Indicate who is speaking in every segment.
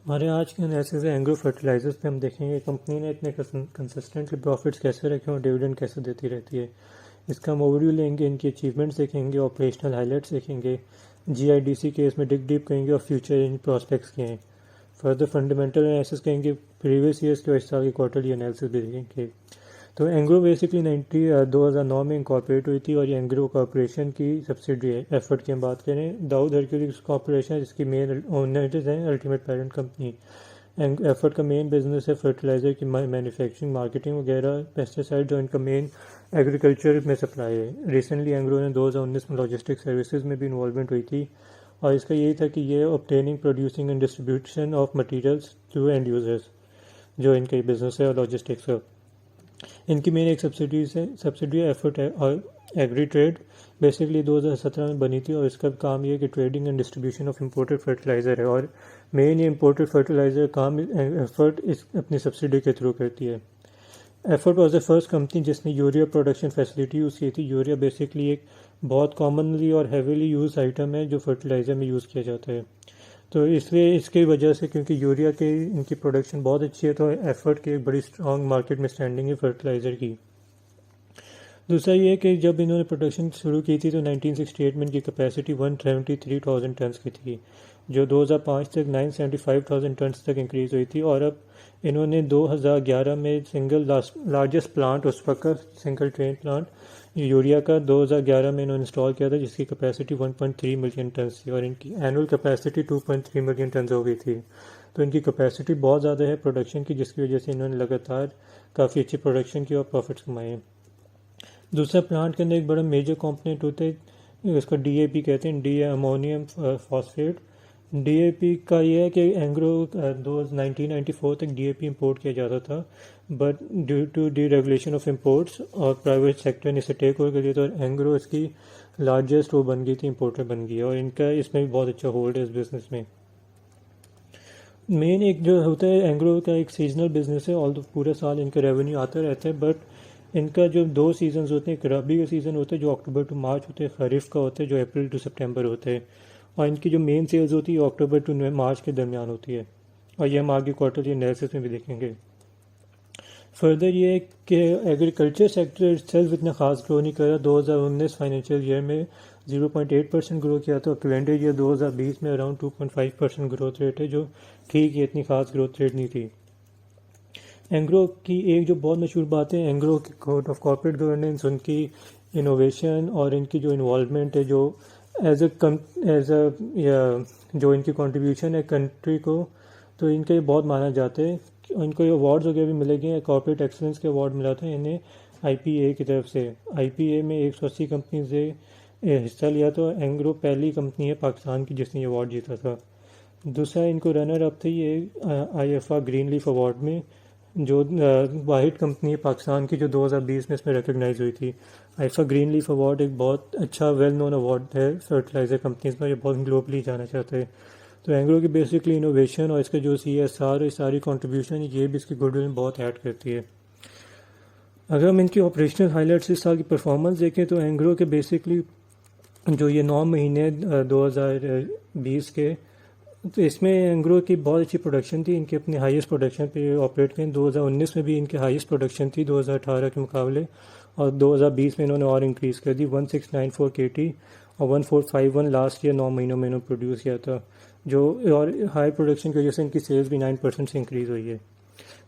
Speaker 1: ہمارے آج کے انالیسز اینگرو فرٹیلائزرز پہ ہم دیکھیں گے کمپنی نے اتنے کنسسٹنٹلی پروفٹس کیسے رکھے اور ڈیویڈنڈ کیسے دیتی رہتی ہے. اس کا ہم اوور ویو لیں گے, ان کی اچیومنٹس دیکھیں گے, آپریشنل ہائی لائٹس دیکھیں گے, GIDC کیس میں ڈیپ کریں گے اور فیوچر ان پراسپیکٹس کے ہیں. فردر فنڈامنٹل انالیسس کریں گے, پریویس ایئرس کے اور اس سال کے کوارٹرلی انالیسس بھی دیکھیں گے. تو اینگرو بیسکلی 2009 میں انکارپوریٹ ہوئی تھی اور یہ اینگرو کارپوریشن کی سبسڈری ہے. ایفرٹ کی ہم بات کریں, داؤد ہرکیولس کارپوریشن جس کی مین اونرز ہیں الٹیمیٹ پیرنٹ کمپنی. ایفرٹ کا مین بزنس ہے فرٹیلائزر کی مینوفیکچرنگ, مارکیٹنگ وغیرہ, پیسٹیسائڈ جو ان کا مین ایگریکلچر میں سپلائی ہے. ریسنٹلی اینگرو نے 2019 میں لاجسٹک سروسز میں بھی انوالومنٹ ہوئی تھی اور اس کا یہی تھا کہ یہ obtaining, producing and distribution of materials to end users, جو ان کا بزنس ہے اور لاجسٹکس کا. ان کی مین ایک سبسڈری ایفرٹ ہے اور ایگری ٹریڈ بیسکلی 2017 میں بنی تھی اور اس کا کام یہ ہے کہ trading and distribution of imported fertilizer ہے اور مین یہ امپورٹڈ فرٹیلائزر کام ایفرٹ اپنی سبسڈری کے تھرو کرتی ہے. EFERT was the first company جس نے یوریا پروڈکشن فیسلٹی یوز کی تھی. یوریا بیسکلی ایک بہت کامنلی اور ہیویلی یوز آئٹم ہے جو فرٹیلائزر میں یوز کیا جاتا ہے. تو اس لیے اس کی وجہ سے کیونکہ یوریا کے ان کی پروڈکشن بہت اچھی ہے تو ایفرٹ کی ایک بڑی اسٹرانگ مارکیٹ میں اسٹینڈنگ ہے فرٹیلائزر کی. دوسرا یہ کہ جب انہوں نے پروڈکشن شروع کی تھی تو 1968 میں ان کی کیپیسٹی 173,000 ٹنس کی تھی, جو 2005 تک 975,000 ٹنس تک انکریز ہوئی تھی. اور اب انہوں نے 2011 میں سنگل لارجسٹ پلانٹ, اس وقت سنگل ٹرین پلانٹ یوریا کا 2011 میں انہوں نے انسٹال کیا تھا جس کی کیپیسٹی 1.3 ملین ٹنس تھی اور ان کی اینول کیپیسٹی 2.3 ملین ٹنز ہو گئی تھی. تو ان کی کیپیسٹی بہت زیادہ ہے پروڈکشن کی, جس کی وجہ سے انہوں نے لگاتار کافی اچھی پروڈکشن کی اور پروفٹس کمائے ہیں. دوسرا پلانٹ کے اندر ایک بڑا میجر کمپوننٹ ہوتا ہے, اس کو DAP کہتے ہیں, ڈی امونیم فاسفیٹ. DAP کا یہ ہے کہ اینگرو 1994 تک DAP امپورٹ کیا جاتا تھا, but due to deregulation of imports اور پرائیویٹ سیکٹر نے اسے ٹیک اوور کر لیا تھا اور اینگرو اس کی لارجسٹ وہ بن گئی تھی, امپورٹر بن گئی ہے اور ان کا اس میں بھی بہت اچھا ہولڈ ہے اس بزنس میں. مین ایک جو ہوتا ہے اینگرو کا ایک سیزنل بزنس ہے, آل پورے سال ان کا ریونیو آتا رہتا ہے, بٹ ان کا جو 2 سیزنز ہوتے ہیں, ایک ربی کا سیزن ہوتا ہے جو اکتوبر ٹو مارچ ہوتے ہیں, خریف کا ہوتا ہے جو اپریل ٹو سپٹمبر ہوتے ہیں, اور ان کی جو مین سیلز ہوتی ہے اکتوبر ٹو مارچ کے درمیان ہوتی ہے, اور یہ ہم آگے کوارٹرلی انالیسس میں بھی دیکھیں گے. فردر یہ ہے کہ ایگریکلچر سیکٹر سیلف اتنا خاص گرو نہیں کر رہا. 2019 فائنینشیل ایئر میں 0.8% گرو کیا تھا, کیلنڈر ایئر 2020 میں اراؤنڈ 2.5% گروتھ ریٹ ہے, جو ٹھیک ہے, اتنی خاص گروتھ ریٹ نہیں تھی. اینگرو کی ایک جو بہت مشہور بات ہے, اینگرو کی کوڈ آف کارپوریٹ گورننس, ان کی انوویشن اور ان کی جو انوالومنٹ ہے, جو ایز اے جو ان کی کنٹریبیوشن ہے کنٹری کو, تو ان کا یہ بہت مانا جاتا ہے. ان کو یہ ایوارڈز وغیرہ بھی ملے گئے ہیں, کارپوریٹ ایکسلنس کے ایوارڈ ملا تھا انہیں IPA کی طرف سے. IPA میں 180 کمپنیز سے حصہ لیا تھا, اینگرو پہلی کمپنی ہے پاکستان کی جس نے یہ ایوارڈ جیتا تھا. دوسرا ان کو رنر اپ تھے یہ IFA گرین لیف ایوارڈ میں, جو واحد کمپنی ہے پاکستان کی جو 2020 میں اس میں ریکگنائز ہوئی تھی. IFA گرین لیف ایوارڈ ایک بہت اچھا ویل نون ایوارڈ ہے فرٹیلائزر کمپنیز میں, یہ بہت گلوبلی جانا چاہتے ہیں. تو اینگرو کی بیسکلی انوویشن اور اس کا جو CSR ساری کنٹریبیوشن یہ بھی اس کی گڈ ول میں بہت ایڈ کرتی ہے. اگر ہم ان کی آپریشنل ہائی لائٹس اس سال کی پرفارمنس دیکھیں تو اینگرو کے بیسکلی جو یہ 9 مہینے 2020 کے, تو اس میں اینگرو کی بہت اچھی پروڈکشن تھی. ان کی اپنی ہائیسٹ پروڈکشن پہ آپریٹ کریں. 2019 میں بھی ان کی ہائیسٹ پروڈکشن تھی 2018 کے مقابلے, اور 2020 میں انہوں نے اور انکریز کر دی 1694 KT اور 1451 لاسٹ ایئر 9 مہینوں میں انہوں نے پروڈیوس کیا تھا, جو اور ہائی پروڈکشن کی وجہ سے ان کی سیلز بھی 9% سے انکریز ہوئی ہے.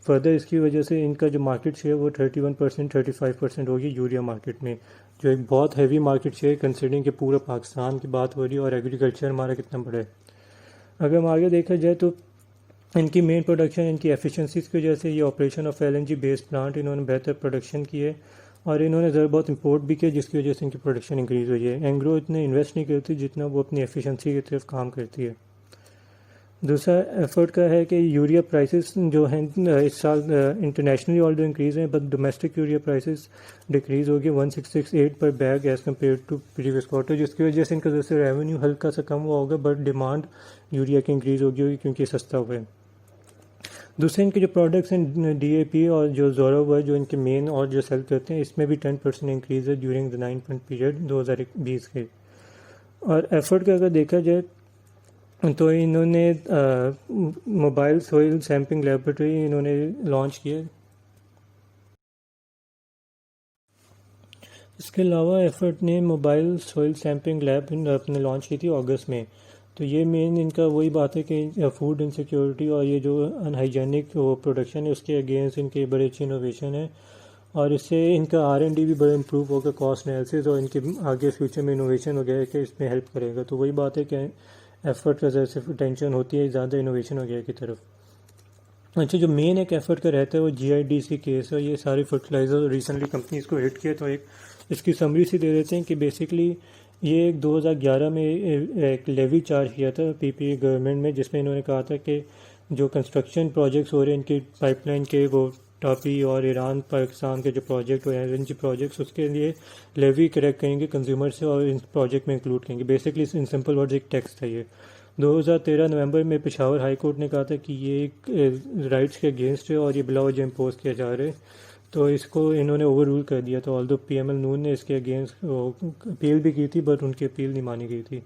Speaker 1: فردر اس کی وجہ سے ان کا جو مارکیٹ شیئر وہ 31% 35% ہوگی یوریا مارکیٹ میں, جو ایک بہت ہیوی مارکیٹ شیئر کنسیڈرنگ کہ پورا پاکستان کی بات ہو رہی ہے اور ایگریکلچر ہمارا کتنا بڑا ہے. اگر ہم آگے دیکھا جائے تو ان کی مین پروڈکشن ان کی ایفیشنسیز کی وجہ سے یہ operation of LNG base plant انہوں نے بہتر پروڈکشن کی ہے, اور انہوں نے ذرا بہت امپورٹ بھی کیا جس کی وجہ سے ان کی پروڈکشن انکریز ہوئی ہے. اینگرو اتنے انویسٹ نہیں کرتی جتنا وہ اپنی ایفیشنسی کی طرف کام کرتی ہے. دوسرا ایفرٹ کا ہے کہ یوریا پرائسز جو ہیں اس سال انٹرنیشنلی آلریڈی انکریز ہیں, but domestic urea prices decrease ہوگی 1668 پر bag as compare to previous quarter, جس کی وجہ سے ان کا جیسے ریونیو ہلکا سا کم ہوا ہوگا, بٹ ڈیمانڈ یوریا کی انکریز ہوگی کیونکہ یہ سستا ہوا ہے. دوسرے ان کے جو پروڈکٹس ہیں DAP اور جو زورو ہے جو ان کے مین اور جو سیل کرتے ہیں, اس میں بھی 10% انکریز ہے ڈیورنگ دا 9 منتھ پیریڈ 2020 کے. اور ایفرٹ کا اگر دیکھا جائے تو انہوں نے موبائل سوئل سیمپلنگ لیبارٹری انہوں نے لانچ کیا. اس کے علاوہ ایفرٹ نے موبائل سوئل سیمپلنگ لیب اپنے لانچ کی تھی اگست میں. تو یہ مین ان کا وہی بات ہے کہ فوڈ انسیکیورٹی اور یہ جو ان ہائیجینک پروڈکشن ہے اس کے اگینسٹ ان کے بڑے اچھی انوویشن ہے، اور اس سے ان کا R&D بھی بڑا امپروو ہوگا، کاسٹ انالیسس، اور ان کے آگے فیوچر میں انوویشن وغیرہ کہ اس میں ہیلپ کرے گا. تو وہی بات ہے کہ ایفرٹ کا صرف ٹینشن ہوتی ہے زیادہ انوویشن وغیرہ کی طرف. اچھا، جو مین ایک ایفرٹ کا رہتا ہے وہ GIDC کیس ہے. یہ سارے فرٹیلائزر ریسنٹلی کمپنیز کو ہٹ کیا، تو ایک اس کی سمری سے دے دیتے ہیں کہ بیسکلی یہ 2011 میں ایک لیوی چارج کیا تھا PPA گورنمنٹ میں، جس میں انہوں نے کہا تھا کہ جو کنسٹرکشن پروجیکٹس ہو رہے ہیں ان کی پائپ لائن کے، وہ ٹاپی اور ایران پاکستان کے جو پروجیکٹ ہو رہے ہیں LNG پروجیکٹس، اس کے لیے لیوی کریکٹ کریں گے کنزیومر سے اور ان پروجیکٹ میں انکلوڈ کریں گے. بیسکلی ان سمپل ورڈز ایک ٹیکس تھا. یہ 2013 نومبر میں پشاور ہائی کورٹ نے کہا تھا کہ یہ ایک رائٹس کے اگینسٹ ہے اور یہ بلا وجہ امپوز کیا جا رہا ہے، تو اس کو انہوں نے اوور رول کر دیا. تو آلدو PML نون نے اس کے اگینسٹ اپیل بھی کی تھی، بٹ ان کی اپیل نہیں مانی گئی تھی.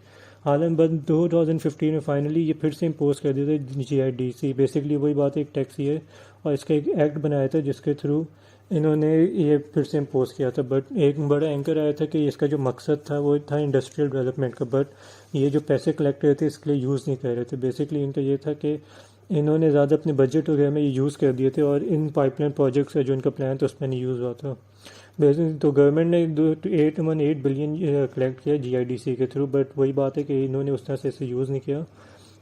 Speaker 1: حالانکہ بعد 2015 میں فائنلی یہ پھر سے امپوز کر دیا تھا GIDC. بیسکلی وہی بات ایک ٹیکس ہی ہے، اور اس کا ایک ایکٹ بنایا تھا جس کے تھرو انہوں نے یہ پھر سے امپوز کیا تھا. بٹ ایک بڑا اینکر آیا تھا کہ اس کا جو مقصد تھا وہ تھا انڈسٹریل ڈیولپمنٹ کا، بٹ یہ جو پیسے کلیکٹ رہے تھے اس کے لیے یوز نہیں کر رہے تھے. بیسکلی ان کا یہ تھا کہ انہوں نے زیادہ اپنے بجٹ وغیرہ میں یہ یوز کر دیے تھے، اور ان پائپ لائن پروجیکٹس کا جو ان کا پلان تھا اس میں نہیں یوز ہوا تھا. تو گورنمنٹ نے 818 بلین کلیکٹ کیا GIDC کے تھرو، بٹ وہی بات ہے کہ انہوں نے اس طرح سے اسے یوز نہیں کیا.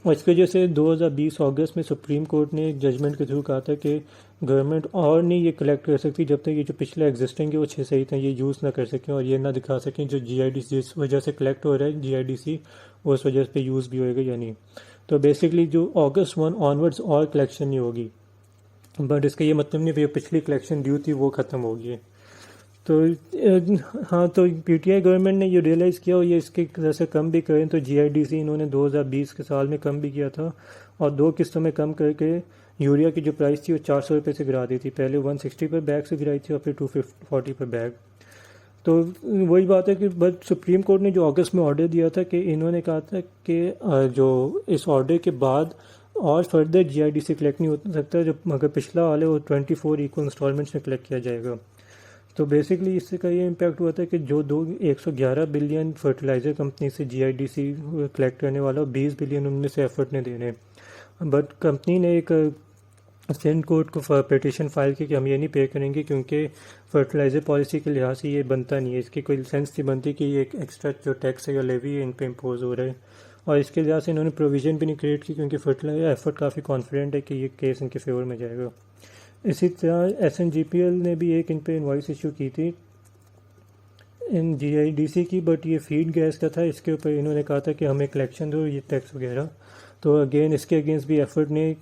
Speaker 1: اور اس کی وجہ سے 2020 اگست میں سپریم کورٹ نے ایک ججمنٹ کے تھرو کہا تھا کہ گورنمنٹ اور نہیں یہ کلیکٹ کر سکتی جب تک یہ جو پچھلا ایگزسٹنگ ہے وہ 6 تھے یہ یوز نہ کر سکیں، اور یہ نہ دکھا سکیں جو GIDC جس وجہ سے کلیکٹ ہو رہا ہے GIDC وہ اس وجہ پہ یوز بھی ہوئے گا یا نہیں. تو بیسکلی جو August 1 آنورڈز اور کلیکشن نہیں ہوگی، بٹ اس کا یہ مطلب نہیں کہ پچھلی کلیکشن ڈیو تھی وہ ختم ہوگی. تو ہاں، تو PTI گورنمنٹ نے یہ ریئلائز کیا اور یہ اس کی وجہ سے کم بھی کریں. تو GIDC انہوں نے 2020 کے سال میں کم بھی کیا تھا، اور 2 قسطوں میں کم کر کے یوریا کی جو پرائس تھی وہ 400 روپے سے گرا دی تھی. پہلے 160 پر بیگ سے گرائی تھی اور پھر 240 پر بیگ. تو وہی بات ہے کہ بٹ سپریم کورٹ نے جو اگست میں آرڈر دیا تھا کہ انہوں نے کہا تھا کہ جو اس آرڈر کے بعد اور فردر GIDC کلیکٹ نہیں ہو سکتا، جو اگر پچھلا حال ہے وہ 24 ایکول انسٹالمنٹس میں کلیکٹ کیا جائے گا. تو بیسکلی اس سے کا یہ امپیکٹ ہوا تھا کہ جو 111 بلین فرٹیلائزر کمپنی سے GIDC کلیکٹ کرنے والا 20 بلین ان میں سے ایفرٹ نے دینے. بٹ کمپنی نے ایک سینٹ کورٹ کو پٹیشن فائل کی کہ ہم یہ نہیں پے کریں گے کیونکہ فرٹیلائزر پالیسی کے لحاظ سے یہ بنتا نہیں ہے، اس کی کوئی سینس نہیں بنتی کہ یہ ایک ایکسٹرا جو ٹیکس ہے یا لیوی ہے ان پہ امپوز ہو رہا ہے. اور اس کے لحاظ سے انہوں نے پروویژن بھی نہیں کریٹ کی کیونکہ فرٹیلائزر ایفرٹ کافی کانفیڈنٹ ہے کہ یہ کیس ان کے فیور میں جائے گا. اسی طرح SNGPL نے بھی ایک ان پہ انوائس ایشو کی تھی ان GIDC کی، بٹ یہ فیڈ گیس کا تھا. اس کے اوپر انہوں نے کہا تھا کہ ہمیں کلیکشن دو یہ ٹیکس وغیرہ. تو اگین اس کے اگینسٹ بھی ایفرٹ نے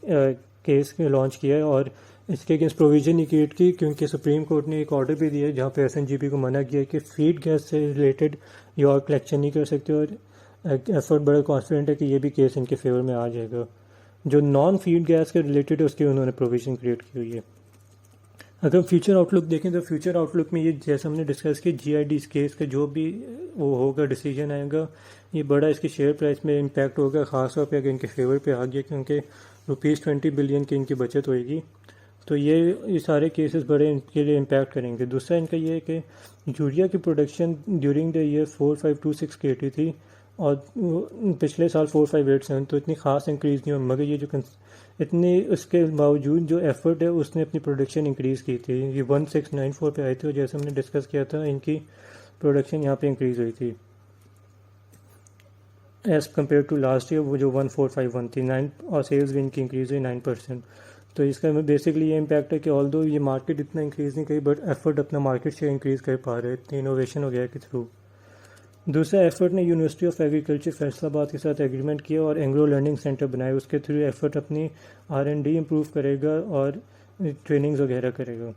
Speaker 1: کیس لانچ کیا ہے اور اس کے اگینسٹ پروویژن نہیں کریٹ کی کیونکہ سپریم کورٹ نے ایک آرڈر بھی دیا ہے جہاں پہ SNGP کو منع کیا ہے کہ فیڈ گیس سے ریلیٹڈ یہ اور کلیکشن نہیں کر سکتے. اور ایفرٹ بڑا کانفیڈنٹ ہے کہ یہ بھی کیس ان کے فیور میں آ جائے گا. جو نان فیڈ گیس کے ریلیٹڈ ہے اس کی انہوں نے پروویژن کریٹ کی ہوئی ہے. اگر فیوچر آؤٹ لک دیکھیں تو فیوچر آؤٹ لک میں یہ جیسے ہم نے ڈسکس کیا GIDC کیس کا جو بھی وہ ہوگا ڈیسیجن آئے گا یہ بڑا اس کی شیئر پرائس میں امپیکٹ ہوگا، خاص طور پہ اگر ان کے فیور پہ آ گیا کیونکہ ₹20 بلین کی ان کی بچت ہوئے گی. تو یہ سارے کیسز بڑے ان کے لیے امپیکٹ کریں گے. دوسرا ان کا یہ ہے کہ یوریا کی production during the year 4526 KT تھی اور پچھلے سال 4587، تو اتنی خاص انکریز نہیں ہوئی، مگر یہ جو اتنی اس کے باوجود جو ایفرٹ ہے اس نے اپنی پروڈکشن انکریز کی تھی. یہ 1694 پہ آئی تھی اور جیسے ہم نے ڈسکس کیا تھا ان کی پروڈکشن یہاں پہ انکریز ہوئی تھی as compare to last year وہ جو 1451 تھی 9، اور سیلز بھی ان کی انکریز ہوئی 9%. تو اس کا بیسکلی یہ امپیکٹ ہے کہ آلدو یہ مارکیٹ اتنا انکریز نہیں کری بٹ ایفرٹ اپنا مارکیٹ شیئر انکریز کر پا رہے اتنی انوویشن وغیرہ کے تھرو. دوسرا ایفرٹ نے یونیورسٹی آف ایگریکلچر فیصل آباد کے ساتھ ایگریمنٹ کیا اور اینگرو لرننگ سینٹر بنائے. اس کے تھرو ایفرٹ اپنی R&D امپروو کرے گا اور ٹریننگز وغیرہ کرے گا.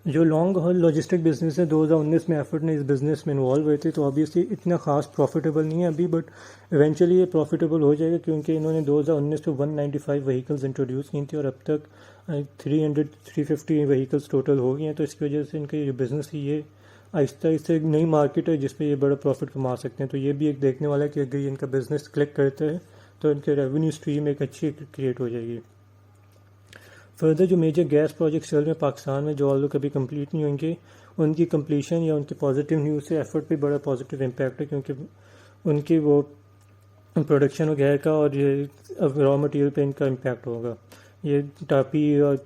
Speaker 1: جو لانگ ہال لاجسٹک بزنس ہے 2019 میں ایفرٹ نے اس بزنس میں انوالو ہوئے تھے، تو obviously اتنا خاص پروفیٹیبل نہیں ہے ابھی، بٹ ایونچولی یہ پروفیٹیبل ہو جائے گا کیونکہ انہوں نے 2019 میں 195 وہیکلز انٹروڈیوس کی تھی اور اب تک 350 وہیکلز ٹوٹل ہو گئی ہیں. تو اس کی وجہ سے ان کا یہ بزنس ہی یہ آہستہ آہستہ ایک نئی مارکیٹ ہے جس پہ یہ بڑا پروفٹ کما سکتے ہیں. تو یہ بھی ایک دیکھنے والا ہے کہ اگر یہ ان کا بزنس کلک کرتا ہے تو ان کے ریونیو اسٹریم ایک اچھی کریٹ ہو جائے گی. فردر جو میجر گیس پروجیکٹس چل رہے ہیں پاکستان میں جو آلو کبھی کمپلیٹ نہیں ہوں گے، ان کی کمپلیشن یا ان کی پازیٹیو نیوز سے ایفرٹ پہ بڑا پازیٹیو امپیکٹ ہے، کیونکہ ان کی وہ پروڈکشن وغیرہ کا اور یہ را مٹیریل پہ ان کا امپیکٹ ہوگا. یہ ٹاپی اور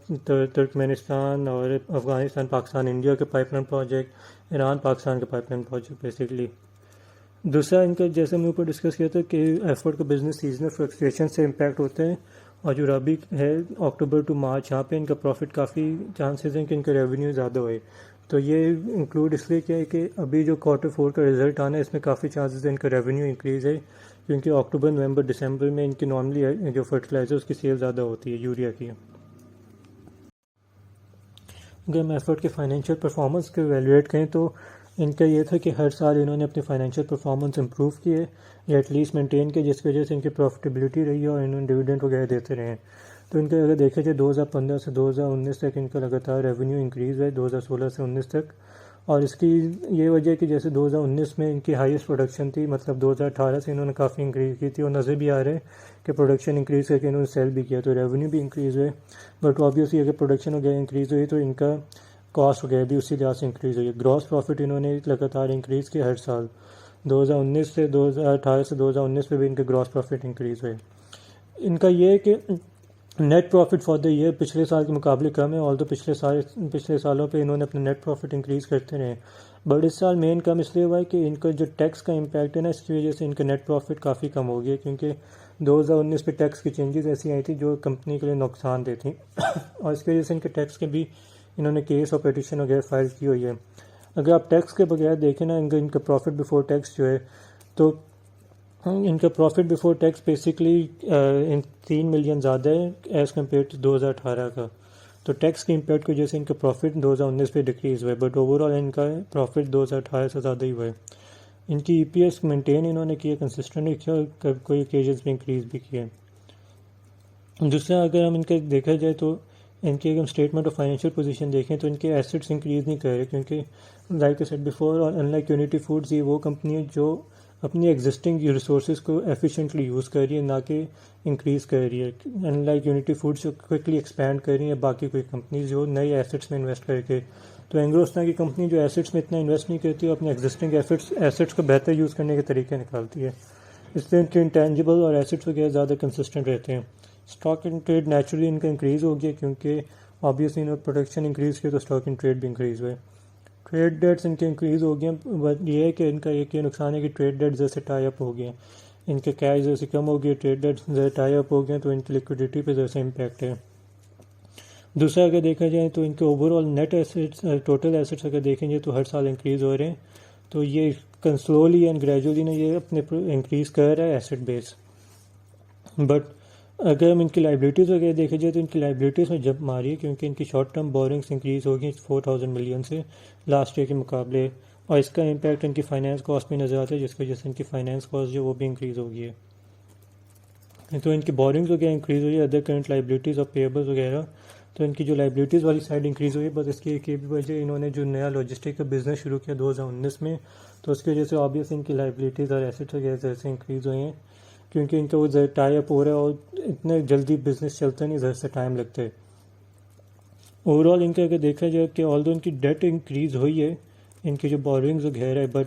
Speaker 1: ترکمانستان اور افغانستان پاکستان انڈیا کے pipe line project, Iran Pakistan کے پائپ لائن پروجیکٹ بیسکلی. دوسرا ان کا جیسے ہم نے اوپر ڈسکس کیا تھا کہ ایفرٹ کا بزنس سیزنل فلکچویشن سے امپیکٹ ہوتے ہیں، اور جو ربی ہے اکتوبر ٹو مارچ، یہاں پہ ان کا پروفٹ کافی چانسز ہیں کہ ان کا ریونیو زیادہ ہوئے. تو یہ انکلوڈ اس لیے کیا ہے کہ ابھی جو کوارٹر 4 کا رزلٹ آنا ہے اس میں کافی چانسز ہیں ان کا ریونیو انکریز ہے، کیونکہ اکتوبر نومبر دسمبر میں ان کی نارملی جو فرٹیلائزر اس کی سیل زیادہ ہوتی ہے یوریا کی. اگر ہم ایفرٹ کے فائنینشیل پرفارمنس کو ایویلویٹ کریں تو ان کا یہ تھا کہ ہر سال انہوں نے اپنی فائنینشیل پرفارمنس امپروو کی ہے یا ایٹ لیسٹ مینٹین کی، جس کی وجہ سے ان کی پروفٹیبلٹی رہی ہے اور انہوں نے ڈویڈنڈ وغیرہ دیتے رہے ہیں. تو ان کا اگر دیکھا جائے 2015 سے 2019 تک ان کا لگاتار ریونیو انکریز ہے 2016 سے 19 تک. اور اس کی یہ وجہ ہے کہ جیسے 2019 میں ان کی ہائیسٹ پروڈکشن تھی، مطلب 2018 سے انہوں نے کافی انکریز کی تھی، اور نظر بھی آ رہا ہے کہ پروڈکشن انکریز کر کے انہوں نے سیل بھی کیا تو ریونیو بھی انکریز ہوئے. بٹ آبویسلی اگر پروڈکشن وغیرہ انکریز ہوئی تو ان کا کاسٹ وغیرہ بھی اسی لحاظ سے انکریز ہوئی ہے. گراس پروفٹ انہوں نے لگاتار انکریز کیا ہر سال، 2018 سے 2019 میں بھی ان کے گراس پروفٹ انکریز ہوئے. ان کا یہ ہے کہ net profit for the year پچھلے سال کے مقابلے کم ہے، آل تو پچھلے سالوں پہ انہوں نے اپنا نیٹ پروفٹ انکریز کرتے رہے. بٹ اس سال مین کم اس لیے ہوا ہے کہ ان کا جو ٹیکس کا امپیکٹ ہے نا، اس کی وجہ سے ان کا نیٹ پروفٹ کافی کم ہو گیا، کیونکہ 2019 پہ ٹیکس کی چینجز ایسی آئی تھی جو کمپنی کے لیے نقصان دہ تھیں اور اس کی وجہ سے ان کے ٹیکس کے بھی انہوں نے کیس اور پٹیشن وغیرہ فائل کی ہوئی ہے. اگر آپ ٹیکس کے بغیر دیکھیں نا، ان کا پروفٹ بیفور ٹیکس جو ہے تو ان کا profit before tax basically 3 million زیادہ ہے ایز کمپیئر ٹو 2018 کا. تو ٹیکس کے امپیکٹ کی وجہ سے ان کا پروفٹ 2019 پہ ڈکریز ہوا ہے، بٹ اوور آل ان کا پروفٹ 2018 سے زیادہ ہی ہوا ہے. ان کی ای پی ایس مینٹین انہوں نے کیا، کنسسٹنٹ کیا، اور کوئی اوکیجنز میں انکریز بھی کیا. دوسرا اگر ہم ان کا دیکھا جائے تو ان کے اگر ہم اسٹیٹمنٹ آف فائنینشیل پوزیشن دیکھیں تو ان کے ایسٹس انکریز نہیں کر رہے، کیونکہ لائک اے سیڈ بیفور، اور ان لائک یونٹی فوڈز یہ وہ کمپنی ہے جو اپنی ایگزسٹنگ ریسورسز کو ایفیشینٹلی یوز کر رہی ہے، نہ کہ انکریز کر رہی ہے. ان لائک یونٹی فوڈز جو کوئکلی ایکسپینڈ کر رہی ہیں، باقی کوئی کمپنیز جو نئے ایسٹس میں انویسٹ کر کے. تو اینگرو اس طرح کی کمپنی جو ایسٹس میں اتنا انویسٹ نہیں کرتی، اور اپنے ایگزسٹنگ ایسٹس کو بہتر یوز کرنے کے طریقے نکالتی ہے، اس لیے ان کے انٹینجیبل اور ایسٹس وغیرہ زیادہ کنسسٹنٹ رہتے ہیں. اسٹاک ان ٹریڈ نیچرلی ان کا انکریز ہو گیا، کیونکہ آبویسلی انہوں نے پروڈکشن انکریز کی تو اسٹاک ان ٹریڈ بھی انکریز ہوئے. ٹریڈ ڈیٹس ان کے انکریز ہو گئے ہیں، بٹ یہ ہے کہ ان کا ایک یہ نقصان ہے کہ ٹریڈ ڈیٹ زیادہ سے ٹائی اپ ہو گئے ہیں، ان کے کیش زیادہ سے کم ہو گئے، ٹریڈ ڈیٹ زیادہ ٹائی اپ ہو گئے ہیں، تو ان کی لیکوڈیٹی پہ زیادہ سے امپیکٹ ہے. دوسرا اگر دیکھا جائے تو ان کے overall net assets, total assets اگر دیکھیں گے تو ہر سال انکریز ہو رہے ہیں. تو یہ سلولی اینڈ گریجولی نے یہ اپنے انکریز کر رہا ہے ایسٹ بیس. بٹ اگر ہم ان کی لائبلٹیز وغیرہ دیکھا جائے تو ان کی لائبلٹیز میں جب ماری ہے، کیونکہ ان کی شارٹ ٹرم بورنگس انکریز ہو گئی 4000 ملین سے لاسٹ ایئر کے مقابلے، اور اس کا امپیکٹ ان کی فائنینس کاسٹ میں نظر آتا ہے، جس کی وجہ سے ان کی فائنینس کاسٹ جو وہ بھی انکریز ہو گئی ہے. تو ان کی بورنگز وغیرہ انکریز ہوئی ہے، ادر کرنٹ لائبلٹیز اور پیبلز وغیرہ. تو ان کی جو لائبلٹیز والی سائڈ انکریز ہوئی ہے، بس اس کی ایک بھی وجہ انہوں نے جو نیا لاجسٹک کا بزنس شروع کیا 2019 میں، تو اس کی وجہ سے آبویس ان کی لائبلٹیز اور ایسٹس وغیرہ سے انکریز ہوئے ہیں، کیونکہ ان کا وہ ٹائی اپ ہو رہا ہے اور اتنے جلدی بزنس چلتا نہیں، ذرا سے ٹائم لگتا ہے. اوور آل ان کا اگر دیکھا جائے کہ آل دو ان کی ڈیٹ انکریز ہوئی ہے، ان کی جو بورنگز وغیرہ ہے، but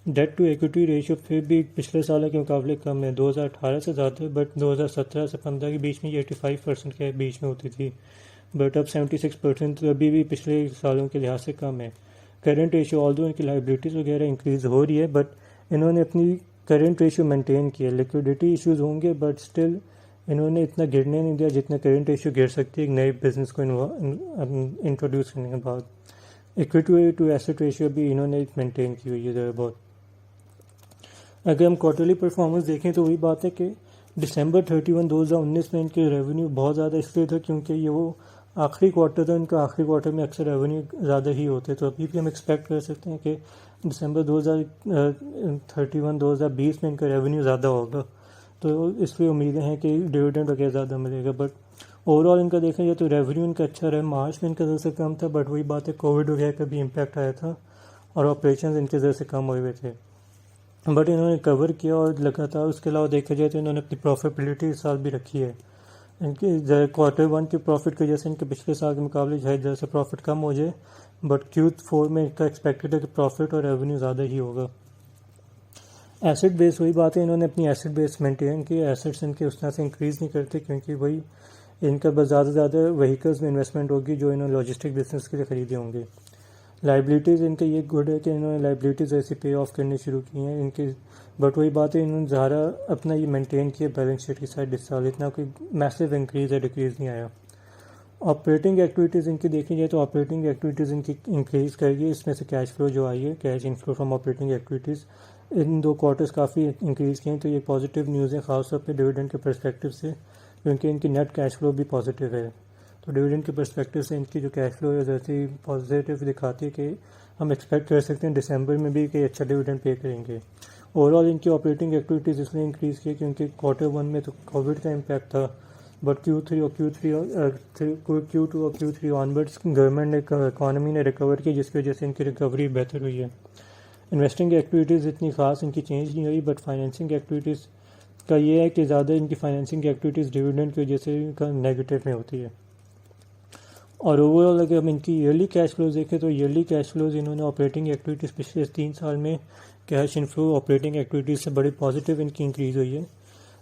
Speaker 1: debt to equity ratio پھر بھی پچھلے سالوں کے مقابلے کم ہے، 2018 سے زیادہ ہے، بٹ 2017 سے 15 کے بیچ میں یہ 85% کے بیچ میں ہوتی تھی، بٹ اب 76% ابھی بھی پچھلے سالوں کے لحاظ سے کم ہے. کرنٹ ریشو آل دو ان کی لائبلٹیز وغیرہ انکریز ہو رہی ہے، بٹ انہوں نے اپنی کرنٹ ریشو مینٹین کیا. لیکوڈیٹی ایشوز ہوں گے، بٹ اسٹل انہوں نے اتنا گرنے نہیں دیا جتنا کرنٹ ریشو گر سکتی ہے ایک نئے بزنس کو انٹروڈیوس کرنے کے بعد. ایکویٹی ٹو ایسٹ ریشو بھی انہوں نے مینٹین کی ہوئی ہے ذرا بہت. اگر ہم کوارٹرلی پرفارمنس دیکھیں تو وہی بات ہے کہ دسمبر 31 2019 میں ان کے ریونیو بہت زیادہ اس لیے تھا کیونکہ یہ وہ آخری کوارٹر تھا، ان کا آخری کوارٹر میں اکثر ریونیو زیادہ ہی ہوتے. تو ابھی بھی ہم ایکسپیکٹ کر سکتے ہیں کہ دسمبر 2020 میں ان کا ریونیو زیادہ ہوگا، تو اس لیے امیدیں ہیں کہ ڈویڈنڈ وغیرہ زیادہ ملے گا. بٹ اوور آل ان کا دیکھا جائے تو ریونیو ان کا اچھا رہا. مارچ میں ان کا زیادہ سے کم تھا، بٹ وہی بات ہے کووڈ وغیرہ کا بھی امپیکٹ آیا تھا، اور آپریشنز ان کے ذریعے سے کم ہوئے ہوئے تھے، بٹ انہوں نے کور کیا اور لگاتار. اس کے علاوہ دیکھا جائے تو انہوں نے اپنی پروفیٹیبلٹی اس سال بھی رکھی ہے. ان کی Q1 کے پروفٹ کی وجہ سے ان کے پچھلے سال کے مقابلے شاید ذرا سے پروفٹ کم ہو جائے، بٹ Q4 میں ان کا ایکسپیکٹڈ ہے کہ پروفٹ اور ریونیو زیادہ ہی ہوگا. ایسٹ بیس وہی بات ہے، انہوں نے اپنی ایسٹ بیس مینٹین کی. ایسٹس ان کے اس طرح سے انکریز نہیں کرتے کیونکہ وہی ان کا بس زیادہ سے زیادہ وہیکلز میں انویسٹمنٹ ہوگی جو انہوں نے لاجسٹک بزنس کے لیے خریدے ہوں گے. لائبلٹیز ان کا یہ گڈ ہے کہ انہوں نے لائبلٹیز ایسی پے آف کرنی شروع کی ہیں ان کے، بٹ وہی بات ہے انہوں نے زہرا اپنا یہ مینٹین کیا بیلنس شیٹ کی سائڈ اس سال، اتنا کوئی میسو انکریز یا ڈکریز نہیں آیا. آپریٹنگ ایکٹیویٹیز ان کی دیکھی جائے تو آپریٹنگ ایکٹیویٹیز ان کی انکریز کرے گی. اس میں سے کیش فلو جو آئی ہے، cash inflow from operating activities, in 2 quarters coffee increase کیے ہیں، تو یہ پازیٹیو نیوز ہے خاص طور پہ ڈویڈنڈ کے پرسپیکٹیو سے، کیونکہ ان کی نیٹ کیش فلو بھی پازیٹیو ہے. تو ڈویڈنڈ کے پرسپیکٹیو سے ان کی جو کیش فلو ہے ویسے پازیٹیو دکھاتی ہے کہ ہم ایکسپیکٹ کر سکتے ہیں دسمبر میں بھی کہ اچھا ڈویڈنڈ پے کریں گے. اوور آل ان کی آپریٹنگ ایکٹیویٹیز اس لیے انکریز کی کیونکہ Q1 میں تو کووڈ کا امپیکٹ تھا، بٹ Q2 اور Q3 آنورڈس گورنمنٹ نے اکانومی نے ریکور کی، جس کی وجہ سے ان کی ریکوری بہتر ہوئی ہے. انویسٹنگ ایکٹیویٹیز اتنی خاص ان کی چینج نہیں ہوئی، بٹ فائنینسنگ ایکٹیویٹیز کا یہ ہے کہ زیادہ ان کی فائنینسنگ ایکٹیویٹیز ڈویڈنڈ کی وجہ سے نیگیٹو میں ہوتی ہے. اور اوور آل اگر ہم ان کی ایئرلی کیش فلوز دیکھیں تو ایئرلی کیش فلوز انہوں نے آپریٹنگ ایکٹیویٹیز پچھلے 3 سال میں کیش انفلو آپریٹنگ ایکٹیویٹیز سے بڑی پازیٹیو ان کی انکریز ہوئی ہے.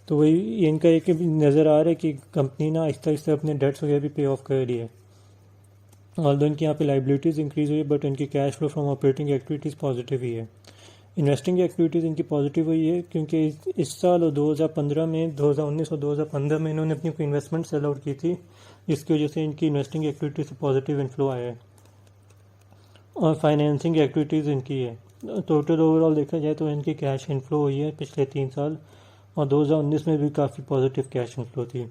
Speaker 1: تو وہی ان کا ایک نظر آ رہا ہے کہ کمپنی نا آہستہ آہستہ اپنے ڈیٹس وغیرہ بھی پے آف کر رہی ہے. آلدو ان کی یہاں پہ لائبلٹیز انکریز ہوئی ہے، بٹ ان کی cash flow from operating activities positive ہی ہے. انویسٹنگ ایکٹیویٹیز ان کی پازیٹیو ہوئی ہے کیونکہ اس سال اور 2019 اور 2015 میں انہوں نے اپنی کوئی انویسٹمنٹ سیل آؤٹ کی تھی، جس کی وجہ سے ان کی انویسٹنگ ایکٹیویٹیز سے پازیٹیو انفلو آیا ہے. اور فائنینسنگ ایکٹیویٹیز ان کی ہے. ٹوٹل اوور آل دیکھا جائے تو ان کی کیش انفلو ہوئی ہے پچھلے 3 سال، اور 2019 میں بھی کافی پازیٹیو کیش انفلو تھی.